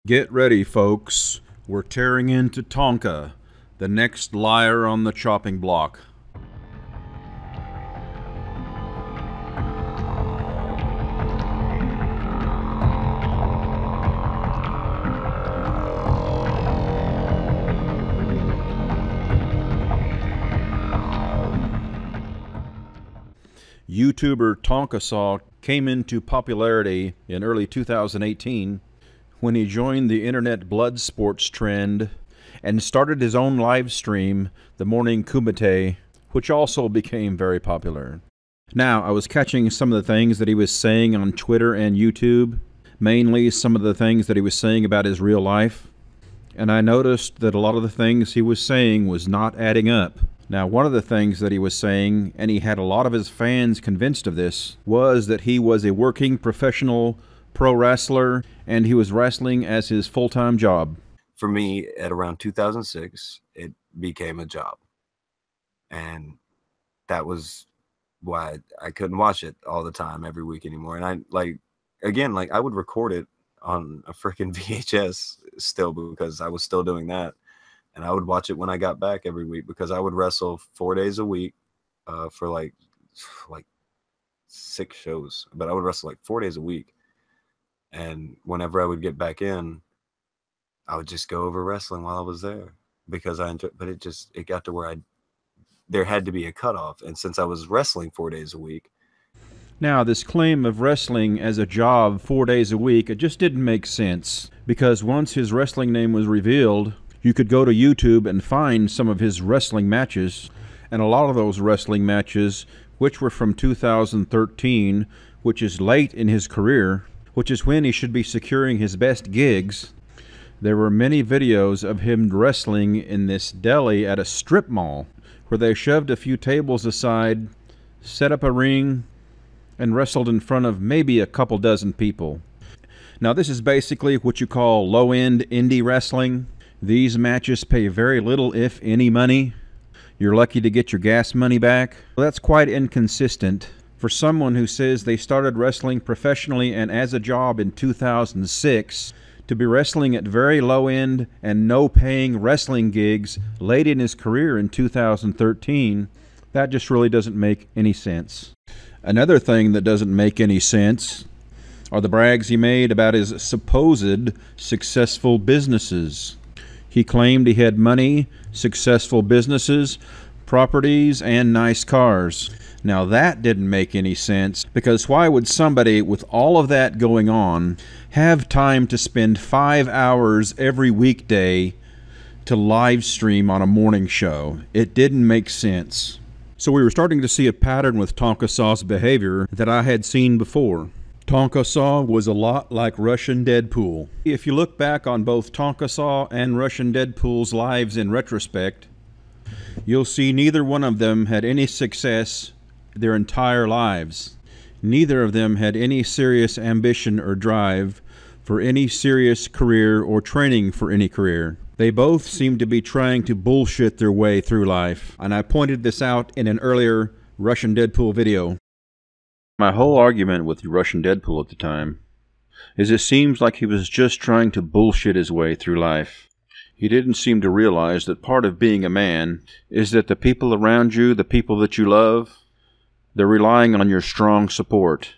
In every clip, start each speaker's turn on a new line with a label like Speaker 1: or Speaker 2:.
Speaker 1: Get ready, folks. We're tearing into Tonka, the next liar on the chopping block. YouTuber Tonka came into popularity in early 2018 when he joined the internet blood sports trend and started his own live stream, The Morning Kumite, which also became very popular. Now, I was catching some of the things that he was saying on Twitter and YouTube, mainly some of the things that he was saying about his real life, and I noticed that a lot of the things he was saying was not adding up. Now, one of the things that he was saying, and he had a lot of his fans convinced of this, was that he was a working professional pro wrestler and he was wrestling as his full-time job.
Speaker 2: For me, at around 2006, it became a job. And that was why I couldn't watch it all the time every week anymore. And I would record it on a freaking VHS still because I was still doing that. And I would watch it when I got back every week because I would wrestle 4 days a week for like 6 shows. But I would wrestle like 4 days a week. And whenever I would get back in, I would just go over wrestling while I was there because I enjoyed. But it got to where there had to be a cutoff. And since I was wrestling 4 days a week.
Speaker 1: Now, this claim of wrestling as a job 4 days a week, it just didn't make sense because once his wrestling name was revealed, you could go to YouTube and find some of his wrestling matches, and a lot of those wrestling matches, which were from 2013, which is late in his career, which is when he should be securing his best gigs, there were many videos of him wrestling in this deli at a strip mall, where they shoved a few tables aside, set up a ring, and wrestled in front of maybe a couple dozen people. Now, this is basically what you call low-end indie wrestling. These matches pay very little, if any, money. You're lucky to get your gas money back. Well, that's quite inconsistent for someone who says they started wrestling professionally and as a job in 2006 to be wrestling at very low-end and no-paying wrestling gigs late in his career in 2013. That just really doesn't make any sense. Another thing that doesn't make any sense are the brags he made about his supposed successful businesses. He claimed he had money, successful businesses, properties, and nice cars. Now that didn't make any sense because why would somebody with all of that going on have time to spend 5 hours every weekday to live stream on a morning show? It didn't make sense. So we were starting to see a pattern with Tonka behavior that I had seen before. Tonka was a lot like Russian Deadpool. If you look back on both Tonka and Russian Deadpool's lives in retrospect, you'll see neither one of them had any success their entire lives. Neither of them had any serious ambition or drive for any serious career or training for any career. They both seemed to be trying to bullshit their way through life, and I pointed this out in an earlier Russian Deadpool video. My whole argument with Russian Deadpool at the time is it seems like he was just trying to bullshit his way through life. He didn't seem to realize that part of being a man is that the people around you, the people that you love, they're relying on your strong support.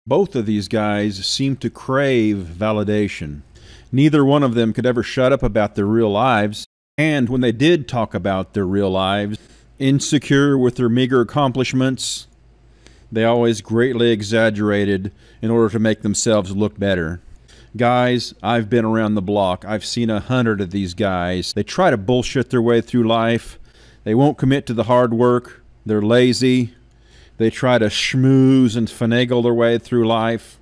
Speaker 1: Both of these guys seem to crave validation. Neither one of them could ever shut up about their real lives, and when they did talk about their real lives, insecure with their meager accomplishments, they always greatly exaggerated in order to make themselves look better. Guys, I've been around the block. I've seen 100 of these guys. They try to bullshit their way through life. They won't commit to the hard work. They're lazy. They try to schmooze and finagle their way through life.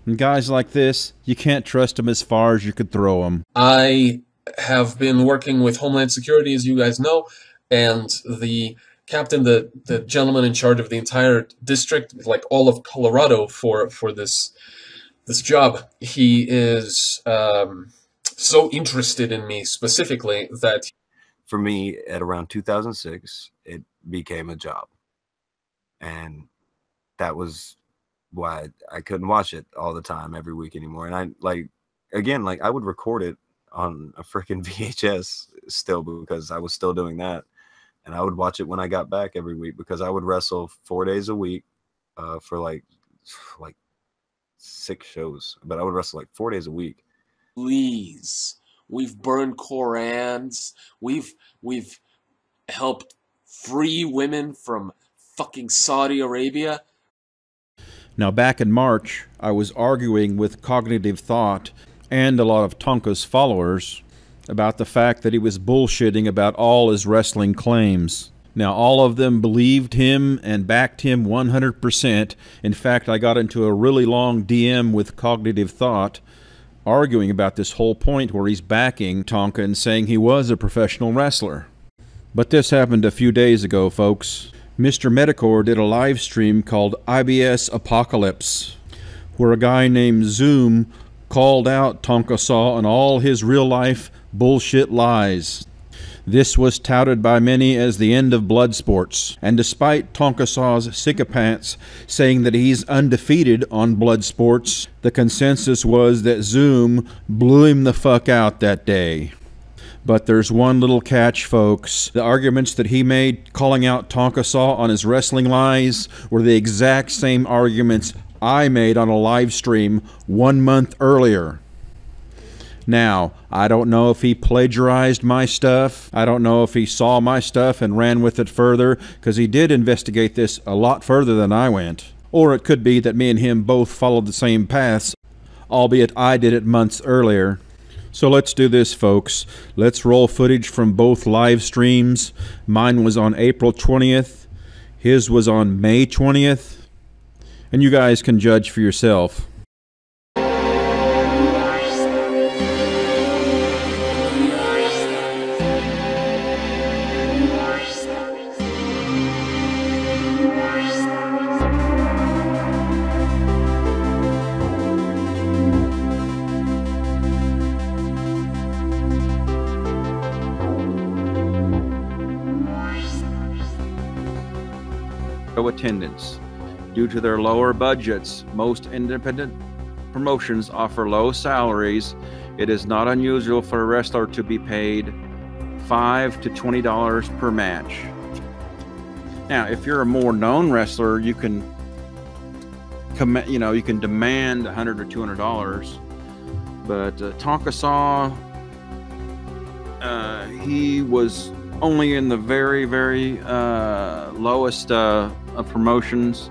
Speaker 1: And guys like this, you can't trust them as far as you could throw them.
Speaker 3: I have been working with Homeland Security, as you guys know, and the captain, the gentleman in charge of the entire district, like all of Colorado for this job, he is so interested in me specifically that...
Speaker 2: For me, at around 2006, it became a job. And that was why I couldn't watch it all the time every week anymore. And again, like I would record it on a freaking VHS still because I was still doing that. And I would watch it when I got back every week because I would wrestle 4 days a week for like 6 shows. But I would wrestle like 4 days a week.
Speaker 4: Please. We've burned Korans. We've helped free women from fucking Saudi Arabia.
Speaker 1: Now, back in March, I was arguing with Cognitive Thought and a lot of Tonka's followers about the fact that he was bullshitting about all his wrestling claims. Now, all of them believed him and backed him 100%. In fact, I got into a really long DM with Cognitive Thought arguing about this whole point where he's backing Tonka and saying he was a professional wrestler. But this happened a few days ago, folks. Mr. Metacore did a live stream called IBS Apocalypse, where a guy named Zoom called out Tonka Saw on all his real-life bullshit lies. This was touted by many as the end of blood sports, and despite Tonka Saw's sycophants saying that he's undefeated on blood sports, the consensus was that Zoom blew him the fuck out that day. But there's one little catch, folks. The arguments that he made calling out Tonka Saw on his wrestling lies were the exact same arguments I made on a live stream 1 month earlier. Now, I don't know if he plagiarized my stuff. I don't know if he saw my stuff and ran with it further, because he did investigate this a lot further than I went. Or it could be that me and him both followed the same paths, albeit I did it months earlier. So let's do this, folks. Let's roll footage from both live streams. Mine was on April 20th. His was on May 20th. And you guys can judge for yourself. Attendance. Due to their lower budgets, most independent promotions offer low salaries. It is not unusual for a wrestler to be paid $5 to $20 per match. Now, if you're a more known wrestler, you can demand $100 or $200. But Tonka Saw, he was only in the very, very lowest of promotions.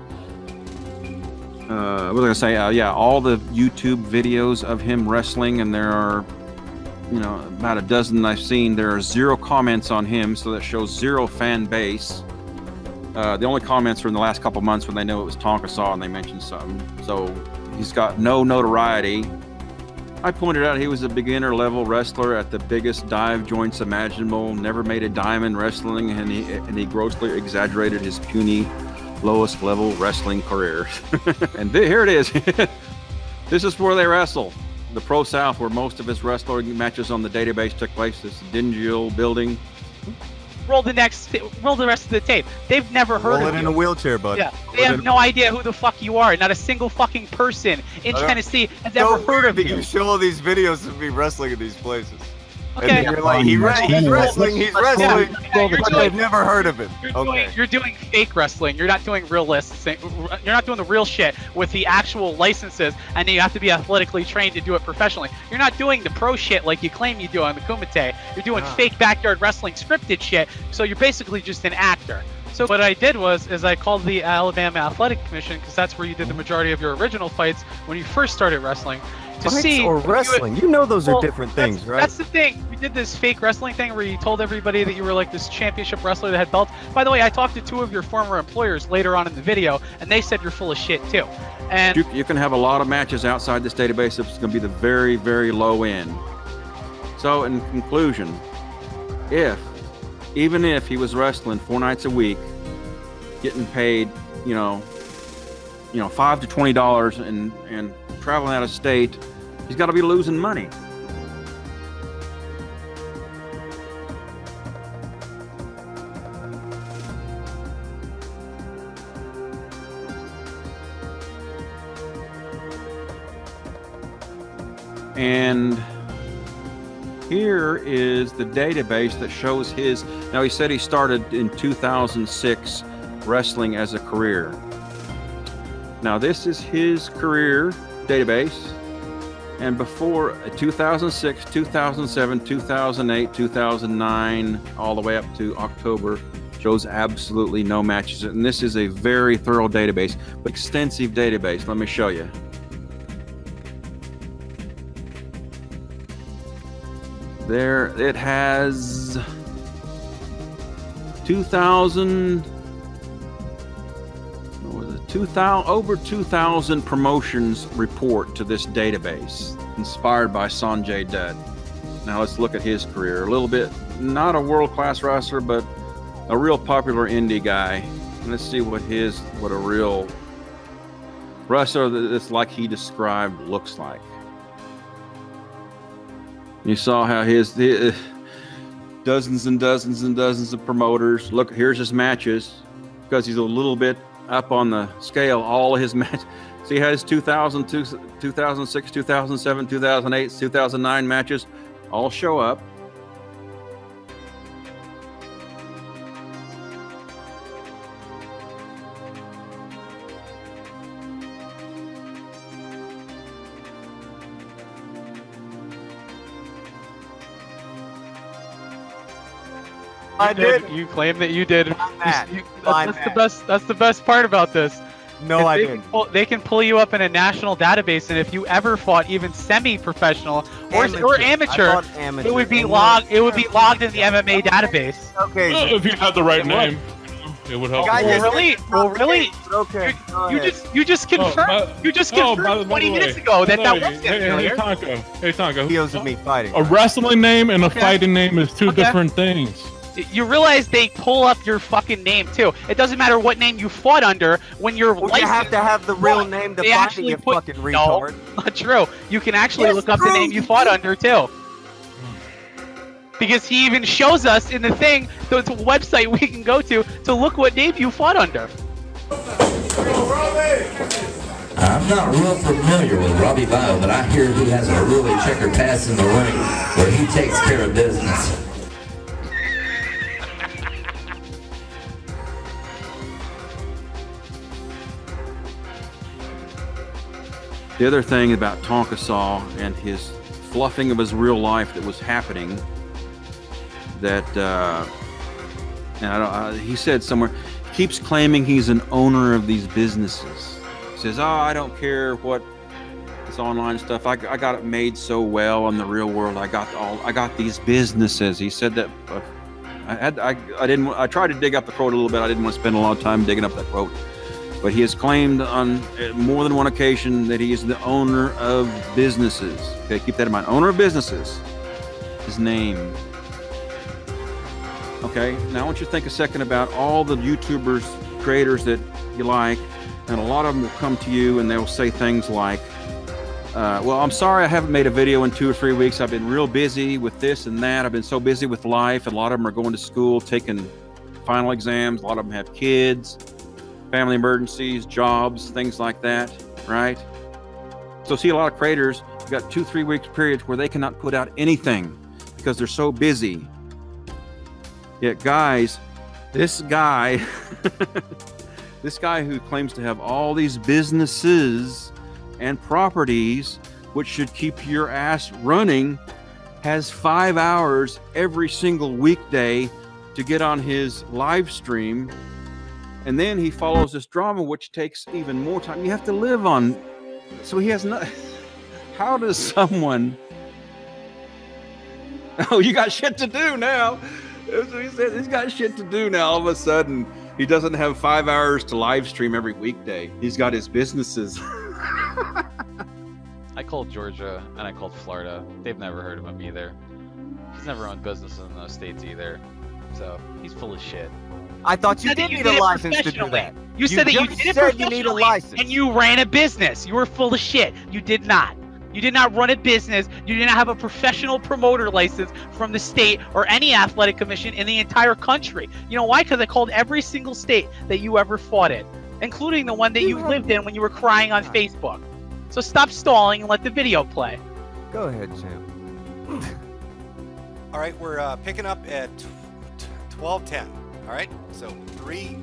Speaker 1: What was I gonna say? Yeah, all the YouTube videos of him wrestling, and there are, about a dozen I've seen. There are 0 comments on him, so that shows 0 fan base. The only comments were in the last couple months when they knew it was Tonka Saw and they mentioned something. So he's got no notoriety. I pointed out he was a beginner level wrestler at the biggest dive joints imaginable, never made a dime in wrestling, and he grossly exaggerated his puny lowest level wrestling career. And here it is. This is where they wrestle. The Pro South, where most of his wrestling matches on the database took place. This dingy old building.
Speaker 5: Roll the rest of the tape. They've never heard of you.
Speaker 2: Roll it in a wheelchair, bud.
Speaker 5: Yeah, they have no idea who the fuck you are. Not a single fucking person in Tennessee has ever heard of you.
Speaker 2: You show all these videos of me wrestling in these places.
Speaker 5: Okay.
Speaker 2: And you're like, he's wrestling, but they've never heard of him.
Speaker 5: You're doing fake wrestling. You're not doing realistic. You're not doing the real shit with the actual licenses, and you have to be athletically trained to do it professionally. You're not doing the pro shit like you claim you do on the Kumite. You're doing fake backyard wrestling scripted shit, so you're basically just an actor. So what I did is I called the Alabama Athletic Commission, because that's where you did the majority of your original fights when you first started wrestling. To
Speaker 2: Fights
Speaker 5: see
Speaker 2: or wrestling, those are different things, right?
Speaker 5: That's the thing. We did this fake wrestling thing where you told everybody that you were like this championship wrestler that had belts. By the way, I talked to 2 of your former employers later on in the video, and they said you're full of shit too. And
Speaker 1: you can have a lot of matches outside this database. It's going to be the very, very low end. So, in conclusion, even if he was wrestling 4 nights a week, getting paid, $5 to $20 and traveling out of state, he's got to be losing money. And here is the database that shows his. Now, he said he started in 2006 wrestling as a career. Now, this is his career database. And before 2006, 2007, 2008, 2009, all the way up to October, shows absolutely no matches. And this is a very thorough database, but extensive database. Let me show you. There, it has 2,000, what was it? 2,000, over 2,000 promotions report to this database, inspired by Sanjay Dutt. Now let's look at his career. A little bit, not a world-class wrestler, but a real popular indie guy. And let's see what a real wrestler that's like he described looks like. You saw how his dozens and dozens and dozens of promoters. Look, here's his matches, because he's a little bit up on the scale. All of his matches. See how his 2000, 2006, 2007, 2008, 2009 matches all show up.
Speaker 2: I did.
Speaker 5: You claim that you did.
Speaker 2: That's
Speaker 5: The best. That's the best part about this.
Speaker 2: No, I didn't.
Speaker 5: They can pull you up in a national database, and if you ever fought even semi-professional or amateur, it would be logged. It would be logged in the MMA database.
Speaker 2: Okay.
Speaker 6: If you had the right name, it would help.
Speaker 5: Well, really?
Speaker 2: Okay.
Speaker 5: You just confirmed. You just confirmed 20 minutes ago that wasn't familiar.
Speaker 6: Hey Tonka.
Speaker 2: Videos of me fighting.
Speaker 6: A wrestling name and a fighting name is two different things.
Speaker 5: You realize they pull up your fucking name too. It doesn't matter what name you fought under when you're licensed.
Speaker 2: You have to have the real name to fight it, you fucking retard.
Speaker 5: No, not true. You can actually look up the name you fought under too. Because he even shows us in the thing, so it's a website we can go to look what name you fought under.
Speaker 7: I'm not real familiar with Robbie Bio, but I hear he has a really checkered past in the ring where he takes care of business.
Speaker 1: The other thing about Tonka Saw and his fluffing of his real life that was happening, that he said somewhere, keeps claiming he's an owner of these businesses. He says, "Oh, I don't care what this online stuff. I got it made so well in the real world. I got these businesses." He said that. I tried to dig up the quote a little bit. I didn't want to spend a lot of time digging up that quote. But he has claimed on more than one occasion that he is the owner of businesses. Okay, keep that in mind. Owner of businesses. His name. Okay, now I want you to think a second about all the YouTubers, creators that you like, and a lot of them will come to you and they'll say things like, well, I'm sorry I haven't made a video in 2 or 3 weeks. I've been real busy with this and that. I've been so busy with life. And a lot of them are going to school, taking final exams. A lot of them have kids. Family emergencies, jobs, things like that, right? So see a lot of creators, you've got 2-3 weeks periods where they cannot put out anything because they're so busy. Yet guys, this guy, this guy who claims to have all these businesses and properties which should keep your ass running, has 5 hours every single weekday to get on his live stream. And then he follows this drama, which takes even more time. You have to live on. So he has not. How does someone? Oh, you got shit to do now. That's what he said. He's got shit to do now. All of a sudden, he doesn't have 5 hours to live stream every weekday. He's got his businesses.
Speaker 5: I called Georgia and I called Florida. They've never heard of him either. He's never owned businesses in those states either. So he's full of shit.
Speaker 2: I thought you did need a license to do that.
Speaker 5: You said that you did it professionally, and you ran a business. You were full of shit. You did not. You did not run a business. You did not have a professional promoter license from the state or any athletic commission in the entire country. You know why? Because I called every single state that you ever fought in, including the one that you lived in when you were crying on Facebook. So stop stalling and let the video play.
Speaker 2: Go ahead, champ.
Speaker 8: All right, we're picking up at 12:10. All right, so 3,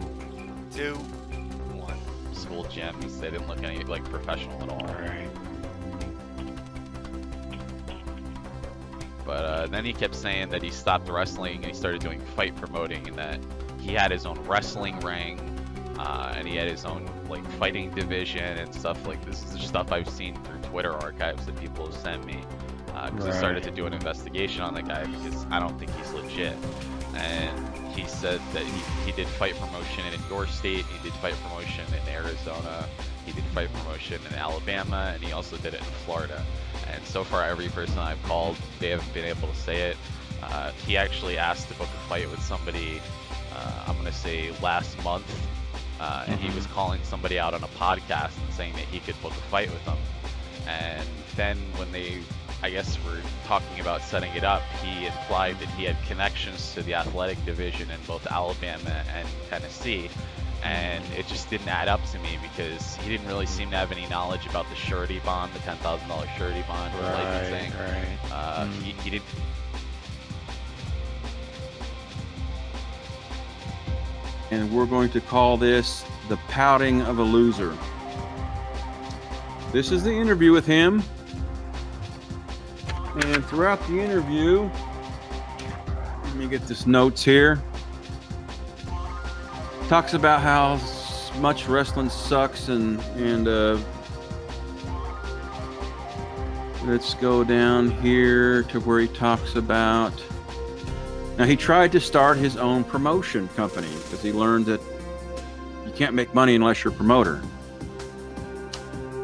Speaker 8: 2, 1.
Speaker 9: School gyms, they didn't look any like professional at all. But then he kept saying that he stopped wrestling and he started doing fight promoting, and that he had his own wrestling ring, and he had his own like fighting division and stuff like this. Is stuff I've seen through Twitter archives that people have sent me, because I started to do an investigation on the guy because I don't think he's legit. And he said that he did fight promotion in your state, he did fight promotion in Arizona, he did fight promotion in Alabama, and he also did it in Florida. And so far, every person I've called, they haven't been able to say it. He actually asked to book a fight with somebody, I'm going to say last month, and he was calling somebody out on a podcast and saying that he could book a fight with them. And then when they, I guess, were talking about setting it up, he implied that he had connections to the athletic division in both Alabama and Tennessee. And it just didn't add up to me because he didn't really seem to have any knowledge about the surety bond, the $10,000 surety bond for licensing. He didn't.
Speaker 1: And we're going to call this the pouting of a loser. This is the interview with him. And throughout the interview, let me get this notes here. Talks about how much wrestling sucks and let's go down here to where he talks about, now he tried to start his own promotion company because he learned that you can't make money unless you're a promoter.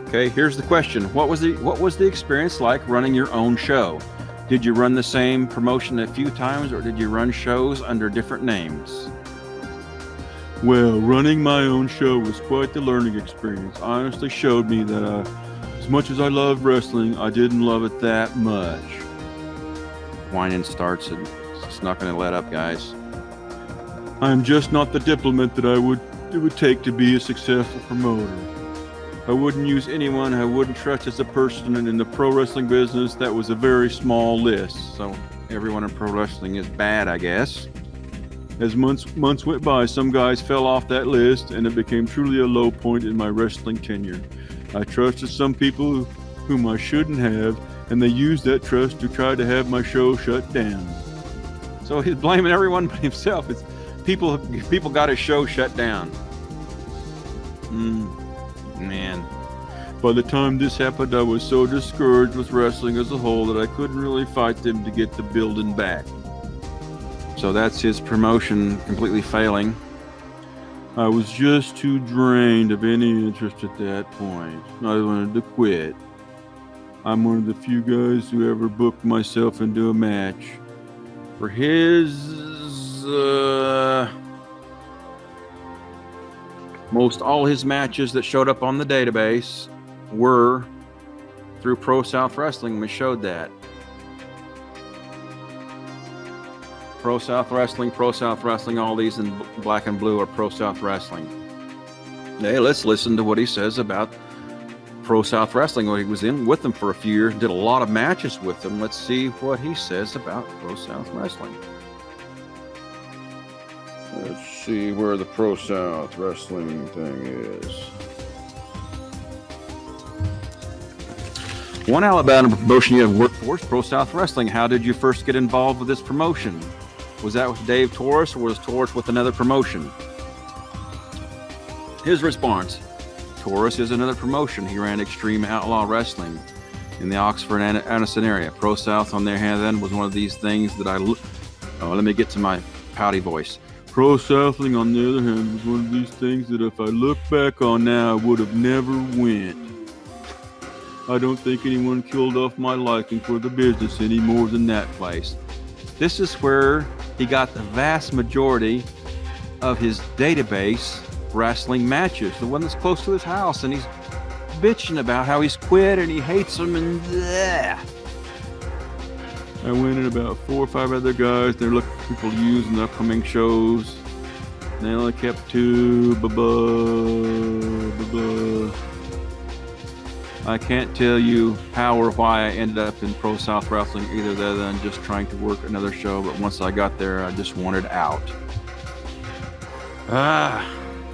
Speaker 1: Okay, here's the question. What was the experience like running your own show? Did you run the same promotion a few times, or did you run shows under different names? Well, running my own show was quite the learning experience. Honestly showed me that as much as I love wrestling, I didn't love it that much. Whining starts, and it's not going to let up, guys. I'm just not the diplomat that it would take to be a successful promoter. I wouldn't use anyone I wouldn't trust as a person, and in the pro wrestling business, that was a very small list. So everyone in pro wrestling is bad, I guess. As months went by, some guys fell off that list, and it became truly a low point in my wrestling tenure. I trusted some people whom I shouldn't have, and they used that trust to try to have my show shut down. So he's blaming everyone but himself. It's people got his show shut down. Man. By the time this happened, I was so discouraged with wrestling as a whole that I couldn't really fight them to get the building back. So that's his promotion completely failing. I was just too drained of any interest at that point. I wanted to quit. I'm one of the few guys who ever booked myself into a match. For his most all his matches that showed up on the database were through Pro South Wrestling. We showed that. Pro South Wrestling, all these in black and blue are Pro South Wrestling. Hey, let's listen to what he says about Pro South Wrestling. Well, he was in with them for a few years, did a lot of matches with them. Let's see what he says about Pro South Wrestling. Let's see where the Pro South Wrestling thing is. One Alabama promotion you have worked for is Pro South Wrestling. How did you first get involved with this promotion? Was that with Dave Torres, or was Torres with another promotion? His response: Torres is another promotion. He ran Extreme Outlaw Wrestling in the Oxford and Addison area. Pro South, on their hand, then was one of these things that let me get to my pouty voice. Pro Southling, on the other hand, was one of these things that if I look back on now, I would have never went. I don't think anyone killed off my liking for the business any more than that place. This is where he got the vast majority of his database wrestling matches, the one that's close to his house, and he's bitching about how he's quit and he hates them and bleh. I went in about 4 or 5 other guys. They're looking for people to use in the upcoming shows. They only kept 2. I can't tell you how or why I ended up in Pro South Wrestling either than just trying to work another show, but once I got there, I just wanted out.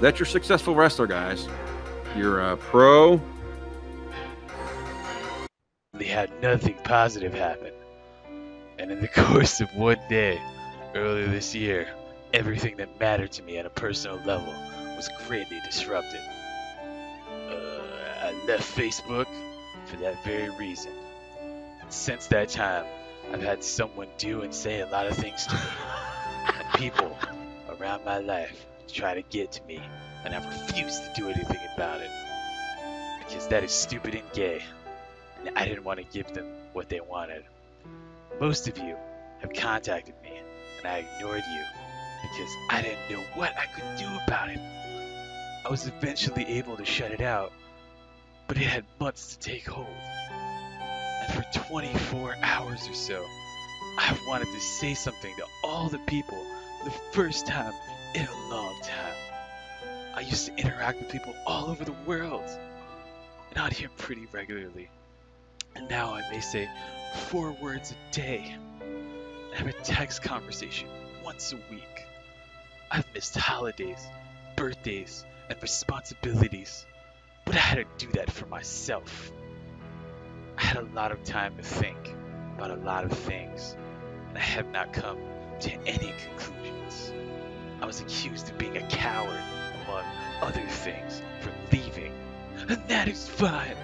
Speaker 1: That's your successful wrestler, guys. You're a pro.
Speaker 10: They had nothing positive happen. And in the course of one day, earlier this year, everything that mattered to me at a personal level was greatly disrupted. I left Facebook for that very reason. And since that time, I've had someone do and say a lot of things to me. And people around my life try to get to me, and I refuse to do anything about it. Because that is stupid and gay, and I didn't want to give them what they wanted. Most of you have contacted me, and I ignored you because I didn't know what I could do about it. I was eventually able to shut it out, but it had months to take hold. And for 24 hours or so, I wanted to say something to all the people for the first time in a long time. I used to interact with people all over the world, and I'd hear pretty regularly. And now I may say 4 words a day, and have a text conversation once a week. I've missed holidays, birthdays, and responsibilities, but I had to do that for myself. I had a lot of time to think about a lot of things, and I have not come to any conclusions. I was accused of being a coward, among other things, for leaving, and that is fine.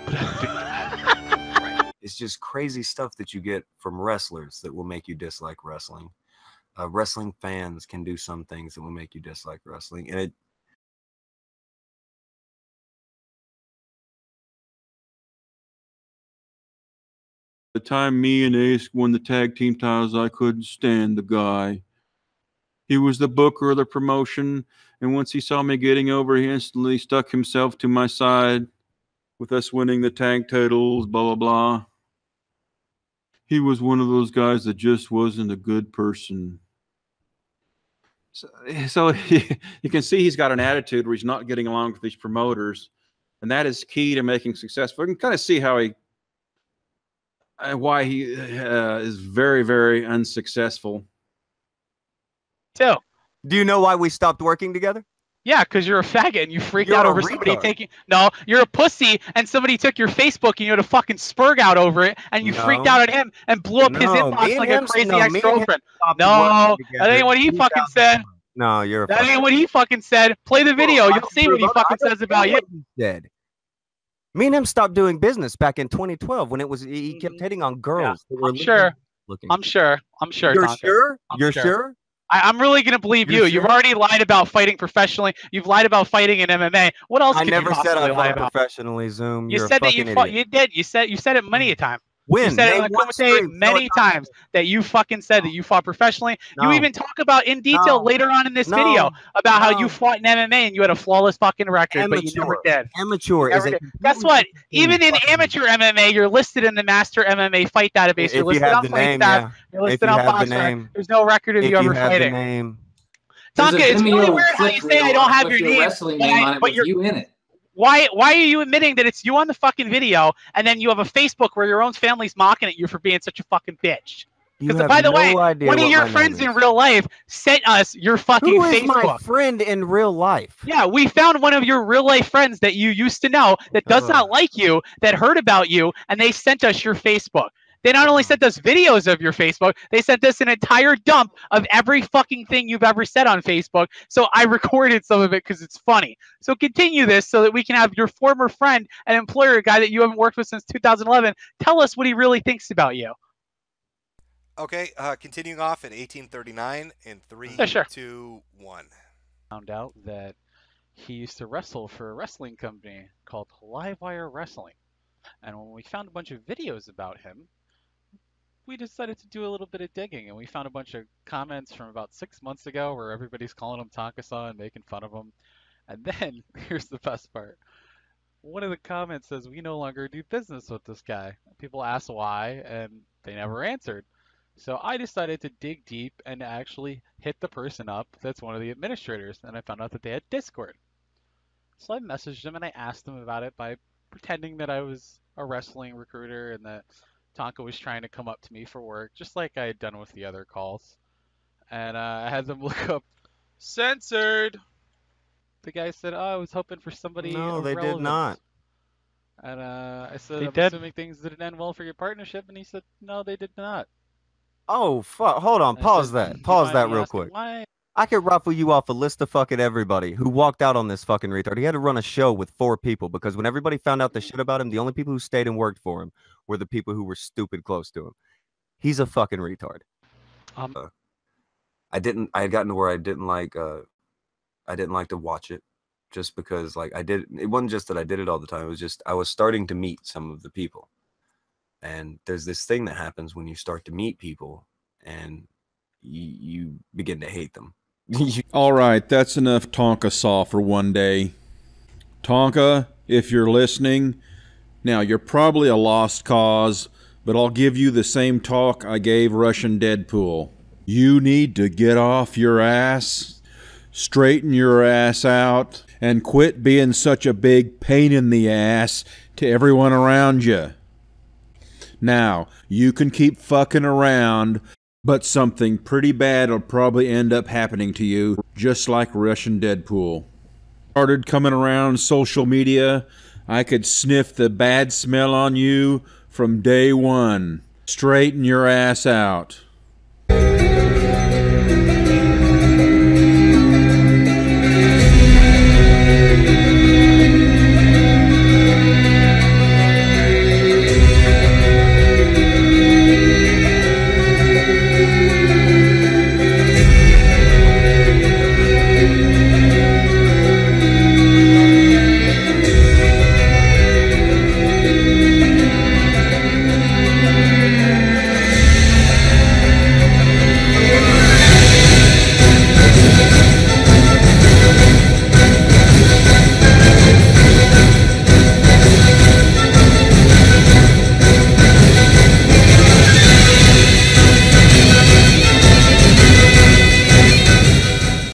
Speaker 10: But I figured out right.
Speaker 2: It's just crazy stuff that you get from wrestlers that will make you dislike wrestling. Wrestling fans can do some things that will make you dislike wrestling, and
Speaker 1: The time me and Ace won the tag team titles, I couldn't stand the guy. He was the booker of the promotion, and once he saw me getting over, he instantly stuck himself to my side with us winning the tag titles, blah, blah, blah. He was one of those guys that just wasn't a good person. So you can see he's got an attitude where he's not getting along with these promoters, and that is key to making successful. You can kind of see how why he is very, very unsuccessful.
Speaker 5: So,
Speaker 2: do you know why we stopped working together?
Speaker 5: Yeah, because you're a faggot and you freaked out over somebody taking. No, you're a pussy and somebody took your Facebook and you had a fucking spurg out over it and you freaked out at him and blew up his inbox like a crazy ex-girlfriend. No, that ain't what he fucking said.
Speaker 2: No, you're.
Speaker 5: That ain't what he fucking said. Play the video. You'll see what he fucking says about you.
Speaker 2: Dead. Me and him stopped doing business back in 2012 when it was he kept hitting on girls.
Speaker 5: Yeah, I'm sure. I'm sure.
Speaker 2: You're
Speaker 5: Tonka.
Speaker 2: sure? You're
Speaker 5: sure?
Speaker 2: sure?
Speaker 5: I'm really gonna believe you. You've already lied about fighting professionally. You've lied about fighting in MMA. What else?
Speaker 2: I
Speaker 5: could
Speaker 2: never
Speaker 5: you
Speaker 2: said I
Speaker 5: lie
Speaker 2: fought
Speaker 5: about?
Speaker 2: professionally. Zoom.
Speaker 5: You
Speaker 2: You're
Speaker 5: said
Speaker 2: a
Speaker 5: that you
Speaker 2: fucking
Speaker 5: fought.
Speaker 2: idiot.
Speaker 5: You did. You said it many a time.
Speaker 2: When?
Speaker 5: You said
Speaker 2: Name
Speaker 5: it
Speaker 2: one stream.
Speaker 5: many times that you fucking said that you fought professionally.
Speaker 2: No.
Speaker 5: You even talk about in detail later on in this video about how you fought in MMA and you had a flawless fucking record, but you never did.
Speaker 2: Amateur is a
Speaker 5: Guess what? Even in amateur MMA, you're listed in the Master MMA Fight Database. You're listed on FightStats. You're listed on Boxer. There's no record of you ever fighting. Tonka, it's really weird how you say I don't have your name,
Speaker 11: wrestling name on it with you in it.
Speaker 5: Why are you admitting that it's you on the fucking video and then you have a Facebook where your own family's mocking at you for being such a fucking bitch? Because by the way, one of your friends in real life sent us your fucking Facebook.
Speaker 2: Who is my friend in real life?
Speaker 5: Yeah, we found one of your real life friends that you used to know that does not like you, that heard about you, and they sent us your Facebook. They not only sent us videos of your Facebook, they sent us an entire dump of every fucking thing you've ever said on Facebook. So I recorded some of it because it's funny. So continue this so that we can have your former friend and employer, a guy that you haven't worked with since 2011, tell us what he really thinks about you.
Speaker 8: Okay, continuing off in 1839 in 3, 2, 1.
Speaker 5: Found out that he used to wrestle for a wrestling company called Livewire Wrestling. And when we found a bunch of videos about him, we decided to do a little bit of digging, and we found a bunch of comments from about 6 months ago where everybody's calling him Tonka-san and making fun of him. And then, here's the best part. One of the comments says, we no longer do business with this guy. People asked why, and they never answered. So I decided to dig deep and actually hit the person up that's one of the administrators, and I found out that they had Discord. So I messaged them and I asked them about it by pretending that I was a wrestling recruiter and that Tonka was trying to come up to me for work, just like I had done with the other calls. And I had them look up censored. The guy said, "Oh, I was hoping for somebody
Speaker 2: No, they did
Speaker 5: irrelevant."
Speaker 2: not.
Speaker 5: And I said,
Speaker 10: They
Speaker 5: "I'm
Speaker 10: did.
Speaker 5: assuming things didn't end well for your partnership," and he said, "No, they did not."
Speaker 2: Oh, fuck. Hold on.
Speaker 5: I
Speaker 2: Pause
Speaker 5: said,
Speaker 2: that.
Speaker 5: "Do you
Speaker 2: Pause
Speaker 5: mind
Speaker 2: that
Speaker 5: me
Speaker 2: real
Speaker 5: asking
Speaker 2: quick.
Speaker 5: why?"
Speaker 2: I could ruffle you off a list of fucking everybody who walked out on this fucking retard. He had to run a show with 4 people because when everybody found out the shit about him, the only people who stayed and worked for him were the people who were stupid close to him. He's a fucking retard. I had gotten to where I didn't like to watch it just because like it wasn't just that I did it all the time. It was just I was starting to meet some of the people. And there's this thing that happens when you start to meet people and you begin to hate them.
Speaker 1: All right, that's enough Tonka saw for one day. Tonka, if you're listening, now you're probably a lost cause, but I'll give you the same talk I gave Russian Deadpool. You need to get off your ass, straighten your ass out, and quit being such a big pain in the ass to everyone around you. Now, you can keep fucking around, but something pretty bad will probably end up happening to you, just like Russian Deadpool. Started coming around social media, I could sniff the bad smell on you from day one. Straighten your ass out.